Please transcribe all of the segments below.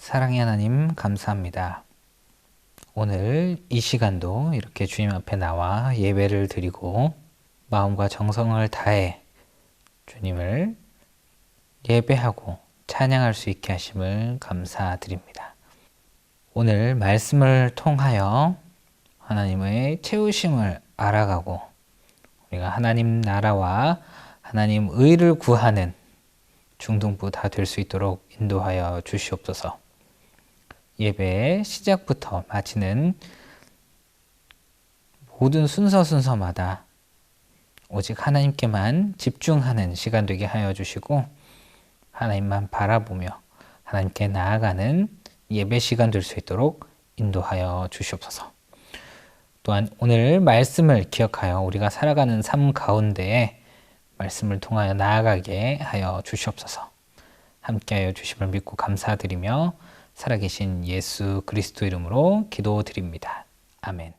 사랑의 하나님 감사합니다. 오늘 이 시간도 이렇게 주님 앞에 나와 예배를 드리고 마음과 정성을 다해 주님을 예배하고 찬양할 수 있게 하심을 감사드립니다. 오늘 말씀을 통하여 하나님의 채우심을 알아가고 우리가 하나님 나라와 하나님 의를 구하는 중등부 다 될 수 있도록 인도하여 주시옵소서. 예배의 시작부터 마치는 모든 순서마다 오직 하나님께만 집중하는 시간 되게 하여 주시고 하나님만 바라보며 하나님께 나아가는 예배 시간 될 수 있도록 인도하여 주시옵소서. 또한 오늘 말씀을 기억하여 우리가 살아가는 삶 가운데에 말씀을 통하여 나아가게 하여 주시옵소서. 함께하여 주심을 믿고 감사드리며 살아계신 예수 그리스도 이름으로 기도드립니다. 아멘.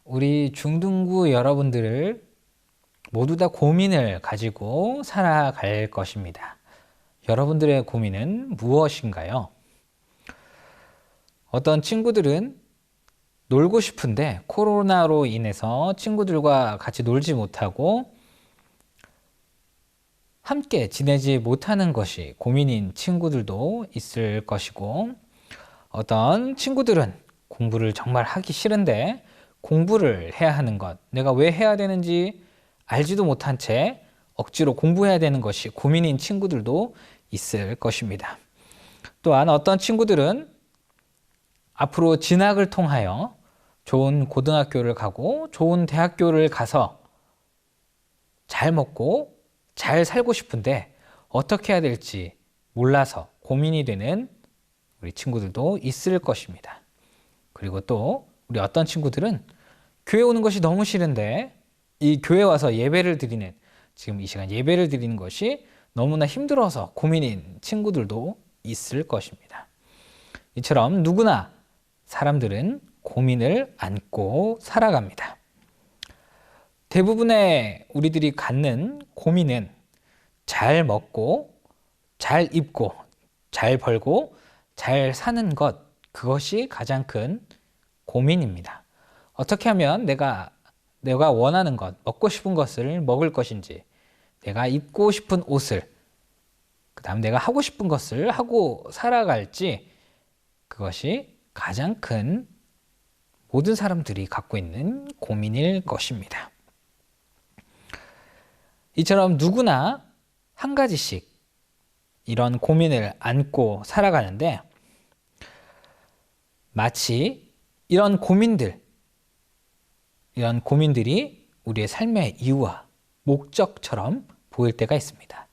우리 중등부 여러분들을 모두 다 고민을 가지고 살아갈 것입니다. 여러분들의 고민은 무엇인가요? 어떤 친구들은 놀고 싶은데 코로나로 인해서 친구들과 같이 놀지 못하고 함께 지내지 못하는 것이 고민인 친구들도 있을 것이고, 어떤 친구들은 공부를 정말 하기 싫은데 공부를 해야 하는 것, 내가 왜 해야 되는지 알지도 못한 채 억지로 공부해야 되는 것이 고민인 친구들도 있을 것입니다. 또한 어떤 친구들은 앞으로 진학을 통하여 좋은 고등학교를 가고 좋은 대학교를 가서 잘 먹고 잘 살고 싶은데 어떻게 해야 될지 몰라서 고민이 되는 우리 친구들도 있을 것입니다. 그리고 또 우리 어떤 친구들은 교회 오는 것이 너무 싫은데 이 교회 와서 예배를 드리는, 지금 이 시간 예배를 드리는 것이 너무나 힘들어서 고민인 친구들도 있을 것입니다. 이처럼 누구나 사람들은 고민을 안고 살아갑니다. 대부분의 우리들이 갖는 고민은 잘 먹고 잘 입고 잘 벌고 잘 사는 것, 그것이 가장 큰 고민입니다. 어떻게 하면 내가 원하는 것, 먹고 싶은 것을 먹을 것인지, 내가 입고 싶은 옷을, 그 다음 내가 하고 싶은 것을 하고 살아갈지, 그것이 가장 큰 모든 사람들이 갖고 있는 고민일 것입니다. 이처럼 누구나 한 가지씩 이런 고민을 안고 살아가는데, 마치 이런 고민들이 우리의 삶의 이유와 목적처럼 보일 때가 있습니다.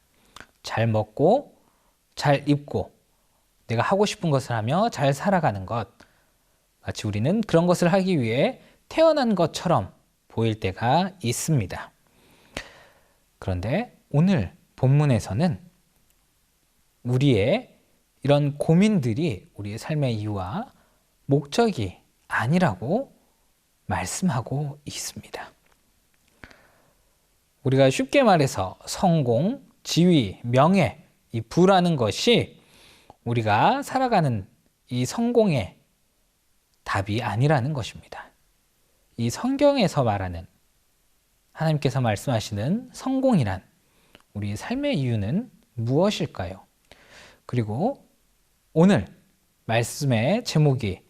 잘 먹고 잘 입고 내가 하고 싶은 것을 하며 잘 살아가는 것, 마치 우리는 그런 것을 하기 위해 태어난 것처럼 보일 때가 있습니다. 그런데 오늘 본문에서는 우리의 이런 고민들이 우리의 삶의 이유와 목적이 아니라고 말씀하고 있습니다. 우리가 쉽게 말해서 성공, 지위, 명예, 이 부라는 것이 우리가 살아가는 이 성공의 답이 아니라는 것입니다. 이 성경에서 말하는, 하나님께서 말씀하시는 성공이란 우리 삶의 이유는 무엇일까요? 그리고 오늘 말씀의 제목이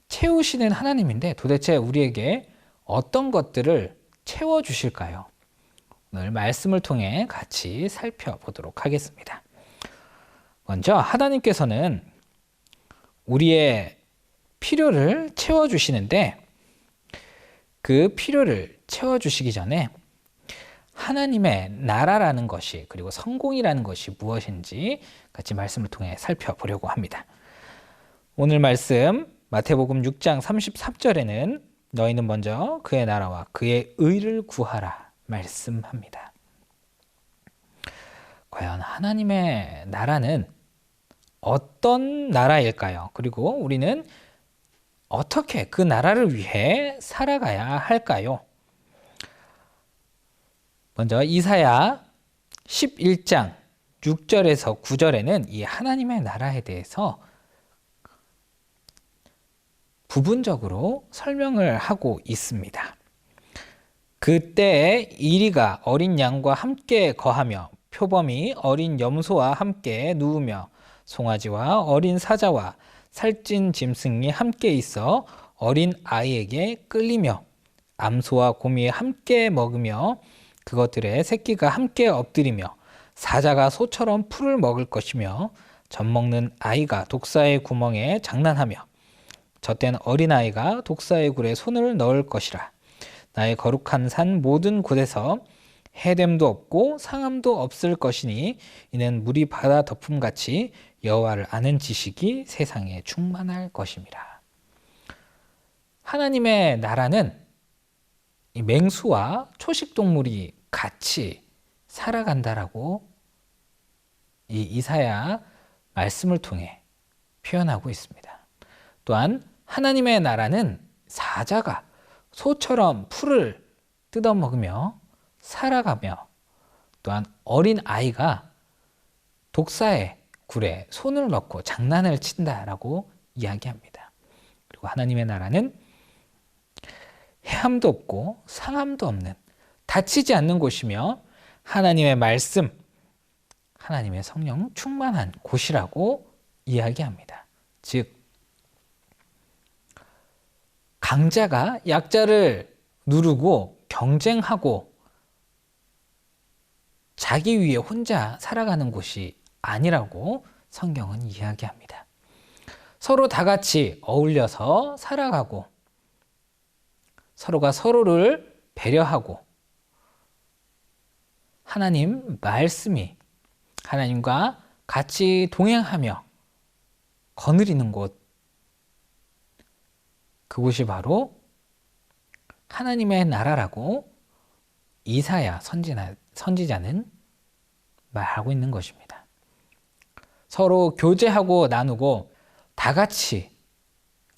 채우시는 하나님인데 도대체 우리에게 어떤 것들을 채워주실까요? 오늘 말씀을 통해 같이 살펴보도록 하겠습니다. 먼저 하나님께서는 우리의 필요를 채워주시는데, 그 필요를 채워주시기 전에 하나님의 나라라는 것이, 그리고 성공이라는 것이 무엇인지 같이 말씀을 통해 살펴보려고 합니다. 오늘 말씀 마태복음 6장 33절에는 너희는 먼저 그의 나라와 그의 의를 구하라 말씀합니다. 과연 하나님의 나라는 어떤 나라일까요? 그리고 우리는 어떻게 그 나라를 위해 살아가야 할까요? 먼저 이사야 11장 6절에서 9절에는 이 하나님의 나라에 대해서 부분적으로 설명을 하고 있습니다. 그때에 이리가 어린 양과 함께 거하며 표범이 어린 염소와 함께 누우며 송아지와 어린 사자와 살찐 짐승이 함께 있어 어린 아이에게 끌리며 암소와 곰이 함께 먹으며 그것들의 새끼가 함께 엎드리며 사자가 소처럼 풀을 먹을 것이며 젖먹는 아이가 독사의 구멍에 장난하며 젖된 어린아이가 독사의 굴에 손을 넣을 것이라. 나의 거룩한 산 모든 곳에서 해됨도 없고 상함도 없을 것이니 이는 물이 바다 덮음같이 여호와를 아는 지식이 세상에 충만할 것임이라. 하나님의 나라는 이 맹수와 초식동물이 같이 살아간다라고 이 이사야 말씀을 통해 표현하고 있습니다. 또한 하나님의 나라는 사자가 소처럼 풀을 뜯어먹으며 살아가며 또한 어린 아이가 독사의 굴에 손을 넣고 장난을 친다라고 이야기합니다. 그리고 하나님의 나라는 해함도 없고 상함도 없는 다치지 않는 곳이며 하나님의 말씀, 하나님의 성령 충만한 곳이라고 이야기합니다. 즉 강자가 약자를 누르고 경쟁하고 자기 위에 혼자 살아가는 곳이 아니라고 성경은 이야기합니다. 서로 다 같이 어울려서 살아가고 서로가 서로를 배려하고 하나님 말씀이 하나님과 같이 동행하며 거느리는 곳, 그곳이 바로 하나님의 나라라고 이사야 선지자는 말하고 있는 것입니다. 서로 교제하고 나누고 다 같이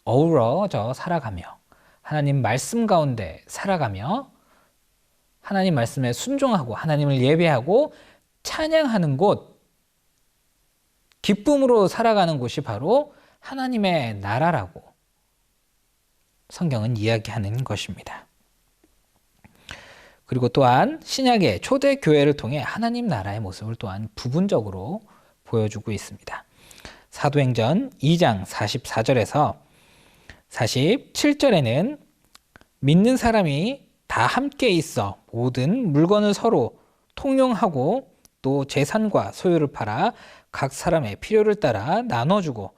어우러져 살아가며 하나님 말씀 가운데 살아가며 하나님 말씀에 순종하고 하나님을 예배하고 찬양하는 곳, 기쁨으로 살아가는 곳이 바로 하나님의 나라라고 성경은 이야기하는 것입니다. 그리고 또한 신약의 초대교회를 통해 하나님 나라의 모습을 또한 부분적으로 보여주고 있습니다. 사도행전 2장 44절에서 47절에는 믿는 사람이 다 함께 있어 모든 물건을 서로 통용하고 또 재산과 소유를 팔아 각 사람의 필요를 따라 나눠주고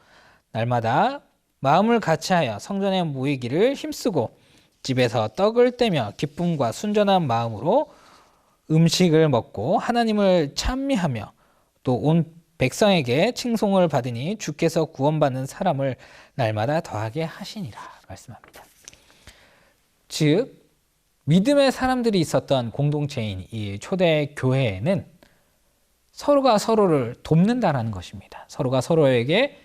날마다 마음을 같이하여 성전에 모이기를 힘쓰고 집에서 떡을 떼며 기쁨과 순전한 마음으로 음식을 먹고 하나님을 찬미하며 또 온 백성에게 칭송을 받으니 주께서 구원받는 사람을 날마다 더하게 하시니라 말씀합니다. 즉 믿음의 사람들이 있었던 공동체인 이 초대 교회에는 서로가 서로를 돕는다라는 것입니다. 서로가 서로에게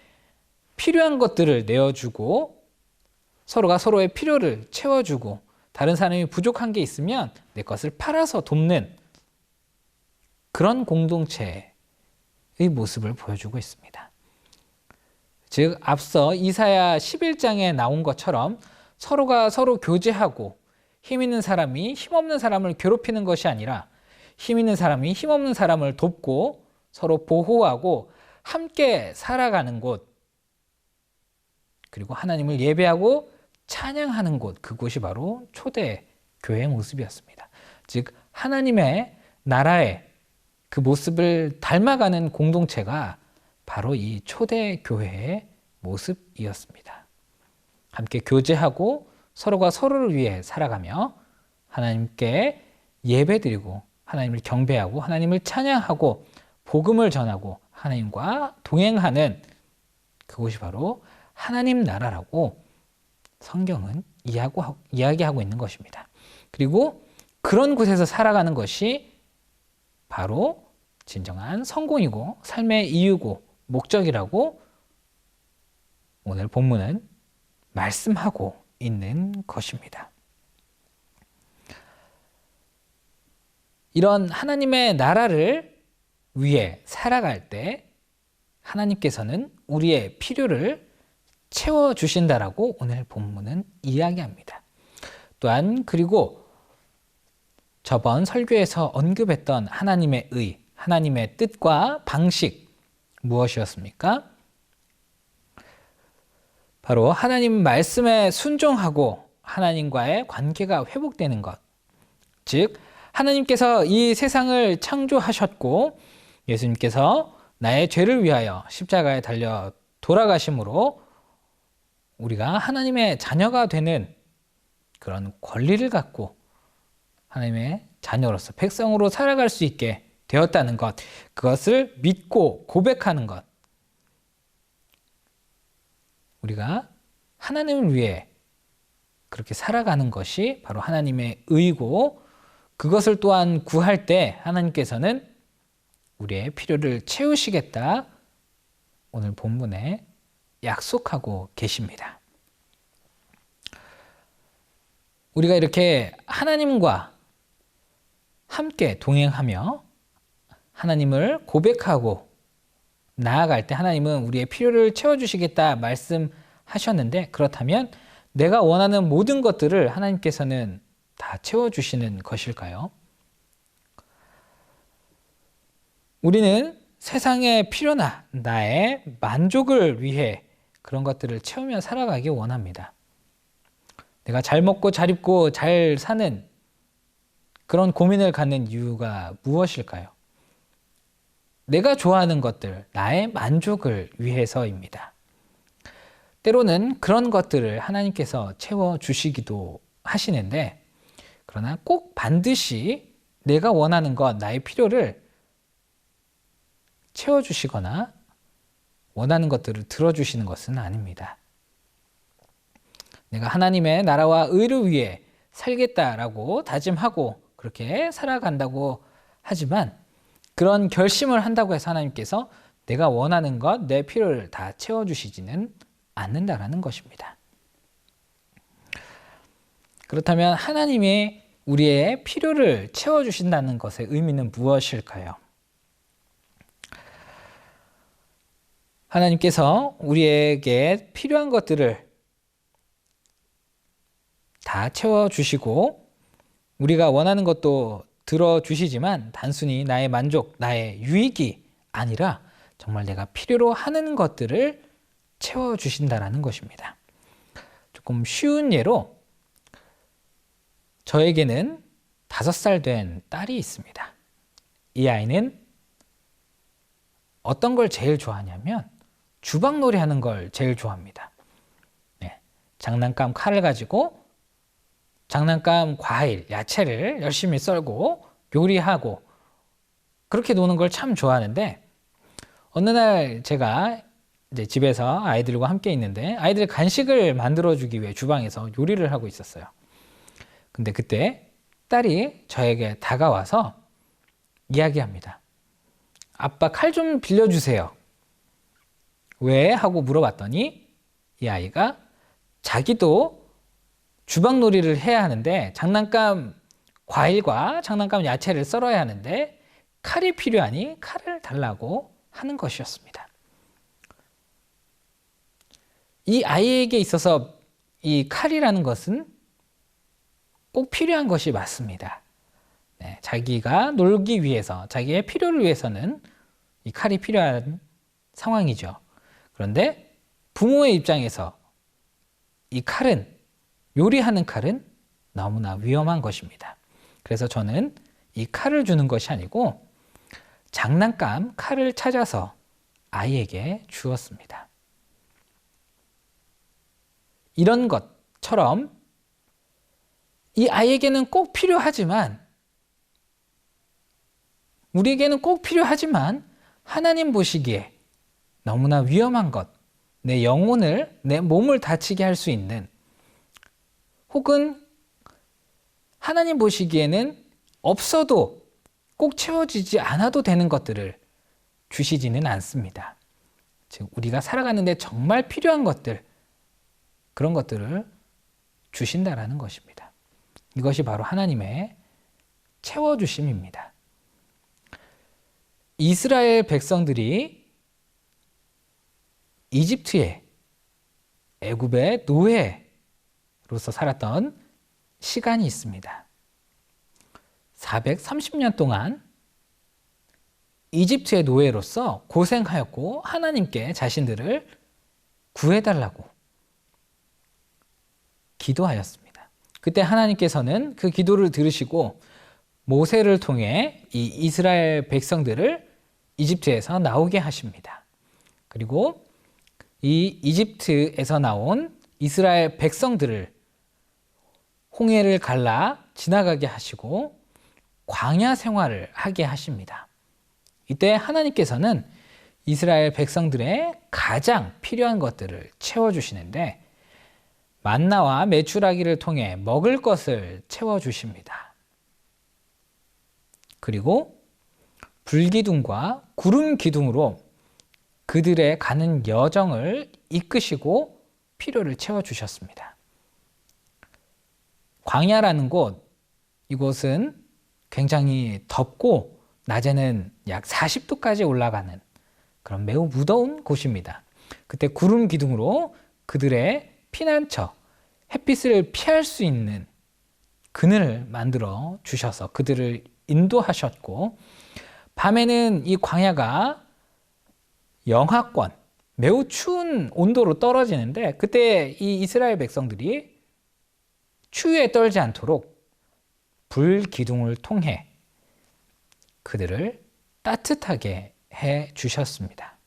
필요한 것들을 내어주고 서로가 서로의 필요를 채워주고 다른 사람이 부족한 게 있으면 내 것을 팔아서 돕는 그런 공동체의 모습을 보여주고 있습니다. 즉 앞서 이사야 11장에 나온 것처럼 서로가 서로 교제하고 힘 있는 사람이 힘없는 사람을 괴롭히는 것이 아니라 힘 있는 사람이 힘없는 사람을 돕고 서로 보호하고 함께 살아가는 곳, 그리고 하나님을 예배하고 찬양하는 곳, 그곳이 바로 초대 교회의 모습이었습니다. 즉 하나님의 나라의 그 모습을 닮아가는 공동체가 바로 이 초대 교회의 모습이었습니다. 함께 교제하고 서로가 서로를 위해 살아가며 하나님께 예배드리고 하나님을 경배하고 하나님을 찬양하고 복음을 전하고 하나님과 동행하는 그곳이 바로 하나님 나라라고 성경은 이야기하고 있는 것입니다. 그리고 그런 곳에서 살아가는 것이 바로 진정한 성공이고 삶의 이유고 목적이라고 오늘 본문은 말씀하고 있는 것입니다. 이런 하나님의 나라를 위해 살아갈 때 하나님께서는 우리의 필요를 채워주신다라고 오늘 본문은 이야기합니다. 또한 그리고 저번 설교에서 언급했던 하나님의 의, 하나님의 뜻과 방식 무엇이었습니까? 바로 하나님 말씀에 순종하고 하나님과의 관계가 회복되는 것. 즉 하나님께서 이 세상을 창조하셨고 예수님께서 나의 죄를 위하여 십자가에 달려 돌아가심으로 우리가 하나님의 자녀가 되는 그런 권리를 갖고 하나님의 자녀로서 백성으로 살아갈 수 있게 되었다는 것, 그것을 믿고 고백하는 것, 우리가 하나님을 위해 그렇게 살아가는 것이 바로 하나님의 의고, 그것을 또한 구할 때 하나님께서는 우리의 필요를 채우시겠다, 오늘 본문에 약속하고 계십니다. 우리가 이렇게 하나님과 함께 동행하며 하나님을 고백하고 나아갈 때 하나님은 우리의 필요를 채워주시겠다 말씀하셨는데, 그렇다면 내가 원하는 모든 것들을 하나님께서는 다 채워주시는 것일까요? 우리는 세상의 필요나 나의 만족을 위해 그런 것들을 채우며 살아가기 원합니다. 내가 잘 먹고 잘 입고 잘 사는 그런 고민을 갖는 이유가 무엇일까요? 내가 좋아하는 것들, 나의 만족을 위해서입니다. 때로는 그런 것들을 하나님께서 채워주시기도 하시는데, 그러나 꼭 반드시 내가 원하는 것, 나의 필요를 채워주시거나 원하는 것들을 들어주시는 것은 아닙니다. 내가 하나님의 나라와 의를 위해 살겠다라고 다짐하고 그렇게 살아간다고 하지만, 그런 결심을 한다고 해서 하나님께서 내가 원하는 것, 내 필요를 다 채워주시지는 않는다라는 것입니다. 그렇다면 하나님이 우리의 필요를 채워주신다는 것의 의미는 무엇일까요? 하나님께서 우리에게 필요한 것들을 다 채워주시고 우리가 원하는 것도 들어주시지만 단순히 나의 만족, 나의 유익이 아니라 정말 내가 필요로 하는 것들을 채워주신다라는 것입니다. 조금 쉬운 예로 저에게는 5살 된 딸이 있습니다. 이 아이는 어떤 걸 제일 좋아하냐면 주방놀이 하는 걸 제일 좋아합니다. 네, 장난감 칼을 가지고 장난감 과일, 야채를 열심히 썰고 요리하고 그렇게 노는 걸 참 좋아하는데, 어느 날 제가 이제 집에서 아이들과 함께 있는데 아이들 간식을 만들어주기 위해 주방에서 요리를 하고 있었어요. 근데 그때 딸이 저에게 다가와서 이야기합니다. 아빠 칼 좀 빌려주세요. 왜? 하고 물어봤더니 이 아이가 자기도 주방놀이를 해야 하는데 장난감 과일과 장난감 야채를 썰어야 하는데 칼이 필요하니 칼을 달라고 하는 것이었습니다. 이 아이에게 있어서 이 칼이라는 것은 꼭 필요한 것이 맞습니다. 네, 자기가 놀기 위해서, 자기의 필요를 위해서는 이 칼이 필요한 상황이죠. 그런데 부모의 입장에서 이 칼은, 요리하는 칼은 너무나 위험한 것입니다. 그래서 저는 이 칼을 주는 것이 아니고 장난감 칼을 찾아서 아이에게 주었습니다. 이런 것처럼 이 아이에게는 꼭 필요하지만, 우리에게는 꼭 필요하지만 하나님 보시기에 너무나 위험한 것, 내 영혼을, 내 몸을 다치게 할 수 있는, 혹은 하나님 보시기에는 없어도 꼭 채워지지 않아도 되는 것들을 주시지는 않습니다. 즉 우리가 살아가는데 정말 필요한 것들, 그런 것들을 주신다라는 것입니다. 이것이 바로 하나님의 채워주심입니다. 이스라엘 백성들이 이집트의 애굽의 노예로서 살았던 시간이 있습니다. 430년 동안 이집트의 노예로서 고생하였고 하나님께 자신들을 구해달라고 기도하였습니다. 그때 하나님께서는 그 기도를 들으시고 모세를 통해 이 이스라엘 백성들을 이집트에서 나오게 하십니다. 그리고 이 이집트에서 나온 이스라엘 백성들을 홍해를 갈라 지나가게 하시고 광야 생활을 하게 하십니다. 이때 하나님께서는 이스라엘 백성들의 가장 필요한 것들을 채워주시는데 만나와 메추라기를 통해 먹을 것을 채워주십니다. 그리고 불기둥과 구름 기둥으로 그들의 가는 여정을 이끄시고 필요를 채워주셨습니다. 광야라는 곳, 이곳은 굉장히 덥고 낮에는 약 40도까지 올라가는 그런 매우 무더운 곳입니다. 그때 구름 기둥으로 그들의 피난처, 햇빛을 피할 수 있는 그늘을 만들어 주셔서 그들을 인도하셨고, 밤에는 이 광야가 영하권, 매우 추운 온도로 떨어지는데 그때 이 이스라엘 백성들이 추위에 떨지 않도록 불 기둥을 통해 그들을 따뜻하게 해 주셨습니다.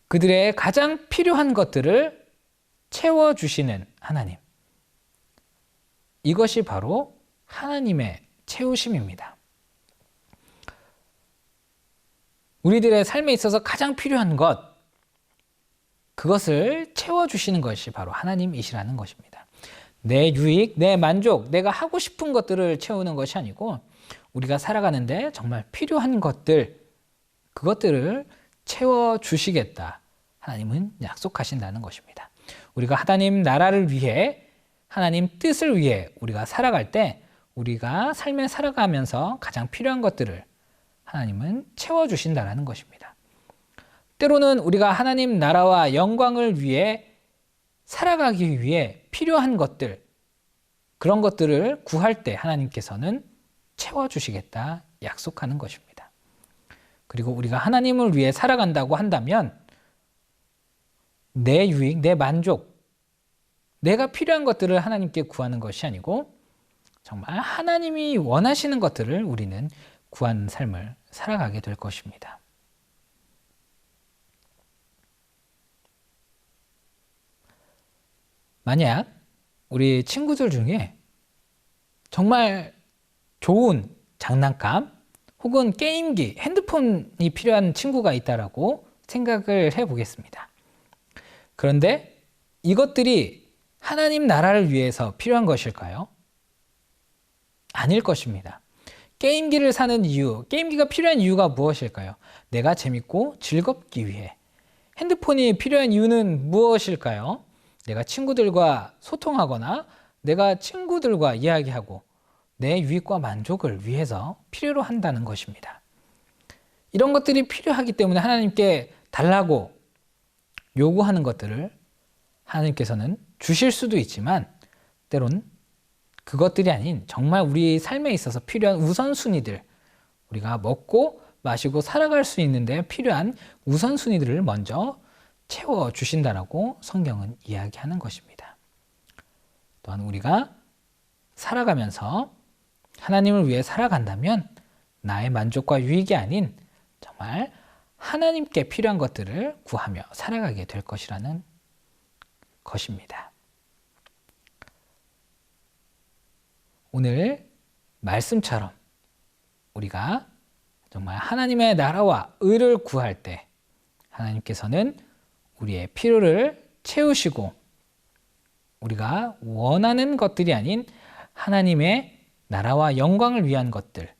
그들의 가장 필요한 것들을 채워주시는 하나님. 이것이 바로 하나님의 채우심입니다. 우리들의 삶에 있어서 가장 필요한 것, 그것을 채워주시는 것이 바로 하나님이시라는 것입니다. 내 유익, 내 만족, 내가 하고 싶은 것들을 채우는 것이 아니고 우리가 살아가는데 정말 필요한 것들, 그것들을 채워주시겠다. 하나님은 약속하신다는 것입니다. 우리가 하나님 나라를 위해, 하나님 뜻을 위해 우리가 살아갈 때 우리가 삶에 살아가면서 가장 필요한 것들을 하나님은 채워주신다는 것입니다. 때로는 우리가 하나님 나라와 영광을 위해 살아가기 위해 필요한 것들, 그런 것들을 구할 때 하나님께서는 채워주시겠다 약속하는 것입니다. 그리고 우리가 하나님을 위해 살아간다고 한다면 내 유익, 내 만족, 내가 필요한 것들을 하나님께 구하는 것이 아니고 정말 하나님이 원하시는 것들을 우리는 구하는 삶을 살아가게 될 것입니다. 만약 우리 친구들 중에 정말 좋은 장난감 혹은 게임기, 핸드폰이 필요한 친구가 있다라고 생각을 해보겠습니다. 그런데 이것들이 하나님 나라를 위해서 필요한 것일까요? 아닐 것입니다. 게임기를 사는 이유, 게임기가 필요한 이유가 무엇일까요? 내가 재밌고 즐겁기 위해. 핸드폰이 필요한 이유는 무엇일까요? 내가 친구들과 소통하거나 내가 친구들과 이야기하고 내 유익과 만족을 위해서 필요로 한다는 것입니다. 이런 것들이 필요하기 때문에 하나님께 달라고 요구하는 것들을 하나님께서는 주실 수도 있지만 때론 그것들이 아닌 정말 우리 삶에 있어서 필요한 우선순위들, 우리가 먹고 마시고 살아갈 수 있는데 필요한 우선순위들을 먼저 채워주신다라고 성경은 이야기하는 것입니다. 또한 우리가 살아가면서 하나님을 위해 살아간다면 나의 만족과 유익이 아닌 정말 하나님께 필요한 것들을 구하며 살아가게 될 것이라는 것입니다. 오늘 말씀처럼 우리가 정말 하나님의 나라와 의를 구할 때 하나님께서는 우리의 필요를 채우시고 우리가 원하는 것들이 아닌 하나님의 나라와 영광을 위한 것들,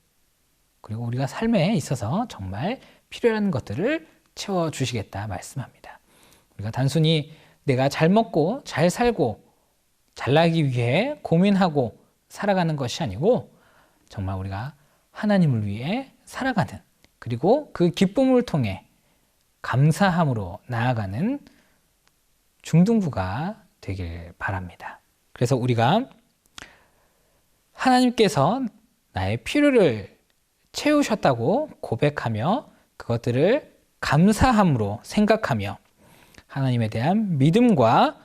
그리고 우리가 삶에 있어서 정말 필요한 것들을 채워주시겠다 말씀합니다. 우리가 단순히 내가 잘 먹고 잘 살고 잘나기 위해 고민하고 살아가는 것이 아니고 정말 우리가 하나님을 위해 살아가는, 그리고 그 기쁨을 통해 감사함으로 나아가는 중등부가 되길 바랍니다. 그래서 우리가 하나님께서 나의 필요를 채우셨다고 고백하며 그것들을 감사함으로 생각하며 하나님에 대한 믿음과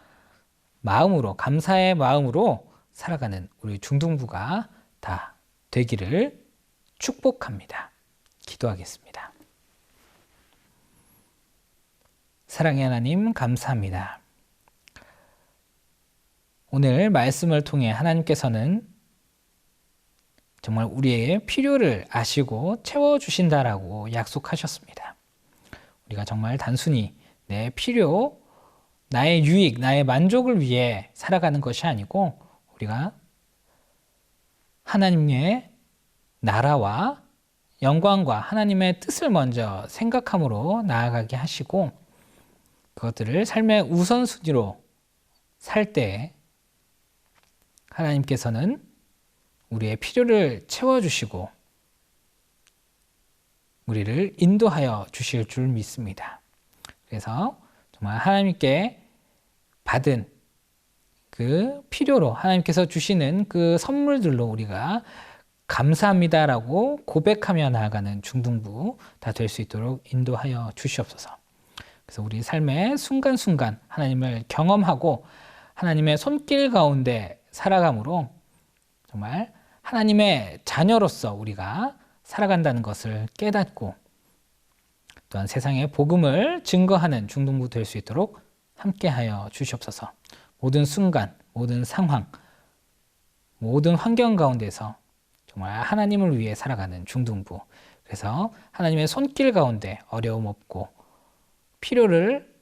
마음으로, 감사의 마음으로 살아가는 우리 중등부가 다 되기를 축복합니다. 기도하겠습니다. 사랑의 하나님, 감사합니다. 오늘 말씀을 통해 하나님께서는 정말 우리의 필요를 아시고 채워주신다라고 약속하셨습니다. 우리가 정말 단순히 내 필요, 나의 유익, 나의 만족을 위해 살아가는 것이 아니고 우리가 하나님의 나라와 영광과 하나님의 뜻을 먼저 생각함으로 나아가게 하시고 그것들을 삶의 우선순위로 살 때 하나님께서는 우리의 필요를 채워주시고 우리를 인도하여 주실 줄 믿습니다. 그래서 정말 하나님께 받은 그 필요로 하나님께서 주시는 그 선물들로 우리가 감사합니다라고 고백하며 나아가는 중등부 다 될 수 있도록 인도하여 주시옵소서. 그래서 우리 삶의 순간순간 하나님을 경험하고 하나님의 손길 가운데 살아감으로 정말 하나님의 자녀로서 우리가 살아간다는 것을 깨닫고 또한 세상의 복음을 증거하는 중등부 될 수 있도록 함께하여 주시옵소서. 모든 순간, 모든 상황, 모든 환경 가운데서 정말 하나님을 위해 살아가는 중등부, 그래서 하나님의 손길 가운데 어려움 없고 필요를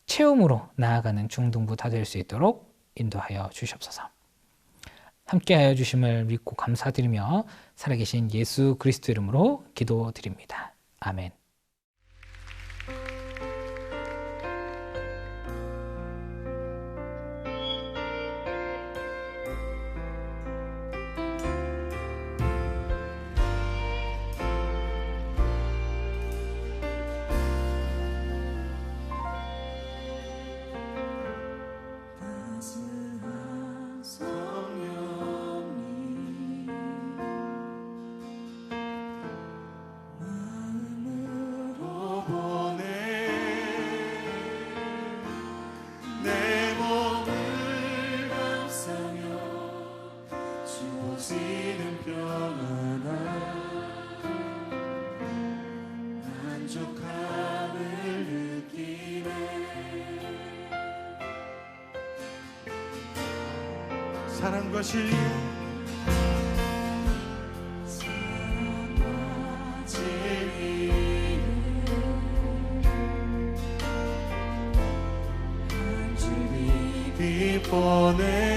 채움으로 나아가는 중등부 다 될 수 있도록 인도하여 주시옵소서. 함께하여 주심을 믿고 감사드리며 살아계신 예수 그리스도 이름으로 기도드립니다. 아멘. 사랑과 진리 한 줄이 빛보내